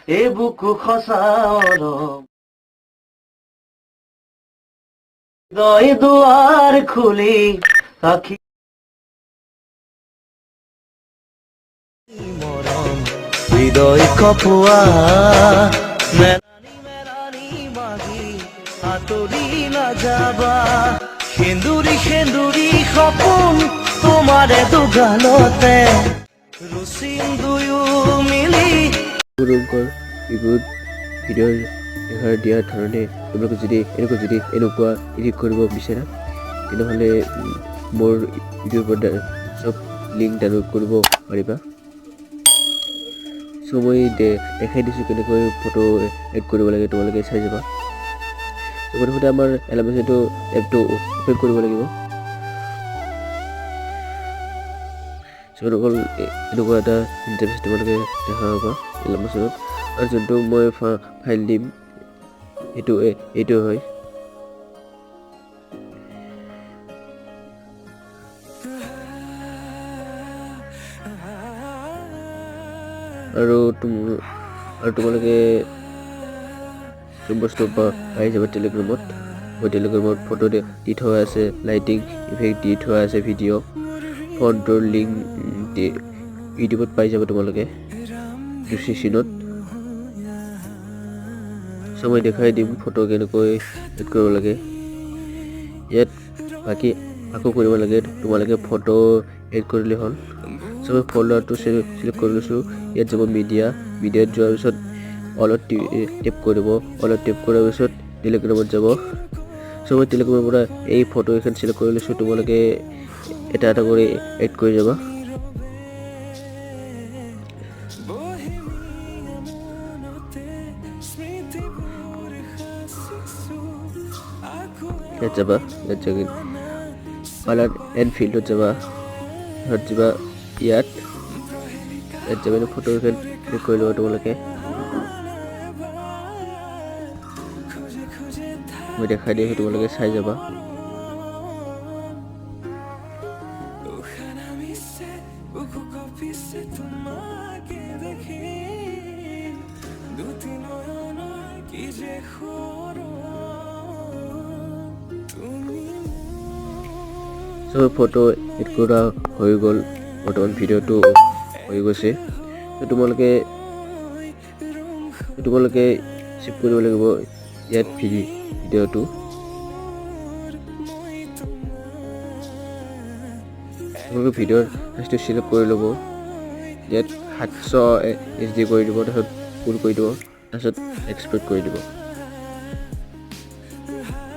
এই বুকু খসা মৰম হৃদয় দুৱাৰ খুলি ৰাখি মৰম হৃদয় কপোৱা মেলানি মেলানি মাগি আঁতৰি নাযাবা সেন্দুৰী সেন্দুৰী সপোন তোমাৰে দুগালতে ৰুচিম দুয়ো মিলি গুৰুকৰ বিহুত ভিডিঅ' দেখাৰ দিয়াৰ ধৰণে তোমালোকে যদি এনেকুৱা এডিট কৰিব বিচাৰা তেনেহ'লে মোৰ ভিডিঅ'ৰ পৰা চব লিংক ডাউনলোড কৰিব পাৰিবা। চ' মই দেখাই দিছোঁ কেনেকৈ ফটো এড কৰিব লাগে, তোমালোকে চাই যাবা। চ' প্ৰথমতে আমাৰ এলামেচনটো এপটো অ'পেন কৰিব লাগিব। চ' অকল এনেকুৱা এটা ইণ্টাৰফেচ তোমালোকে দেখা পাবা এলামেচনত, আৰু যোনটো মই ফাইল দিম এইটো হয়। আৰু তোমালোকে বস্তু পাই যাবা টেলিগ্ৰামত। মই টেলিগ্ৰামত ফটো দি থোৱা আছে, লাইটিং ইফেক্ট দি থোৱা আছে, ভিডিঅ' ফণ্টৰ লিংক ইউটিউবত পাই যাব তোমালোকে ডিছক্ৰিপশ্যনত। চ' মই দেখাই দিম ফটো কেনেকৈ এড কৰিব লাগে। ইয়াত বাকী আকৌ কৰিব লাগে, তোমালোকে ফটো এড কৰিলে হ'ল। চ' মই ফল্ডাৰটো চিলেক্ট কৰি লৈছোঁ। ইয়াত যাব মিডিয়াত যোৱাৰ পিছত অলপ টেপ কৰিব, অলপ টেপ কৰাৰ পিছত টেলিগ্ৰামত যাব। চ' মই টেলিগ্ৰামৰ পৰা এই ফটো এখন চিলেক্ট কৰি লৈছোঁ, তোমালোকে এটা এটা কৰি এড কৰি যাবা। ইয়াত যাবা, ইয়াত যাবি কালাৰ এণ্ড ফিল্ডত যাবা, ইয়াত যাবি ফটো এখন ক্লিক কৰি ল'বা তোমালোকে। মই দেখাই দিছোঁ, তোমালোকে চাই যাবা। চ' ফটো এড কৰা হৈ গ'ল, বৰ্তমান ভিডিঅ'টো হৈ গৈছে। চ' তোমালোকে ছেভ কৰিব লাগিব ইয়াত ভিডিঅ'টো। তোমালোকে ভিডিঅ'ৰ সাইজটো চিলেক্ট কৰি ল'ব। ইয়াত 700 HD কৰি দিব, তাৰপিছত ফুল কৰি দিব, তাৰপিছত এক্সপৰ্ট কৰি দিব।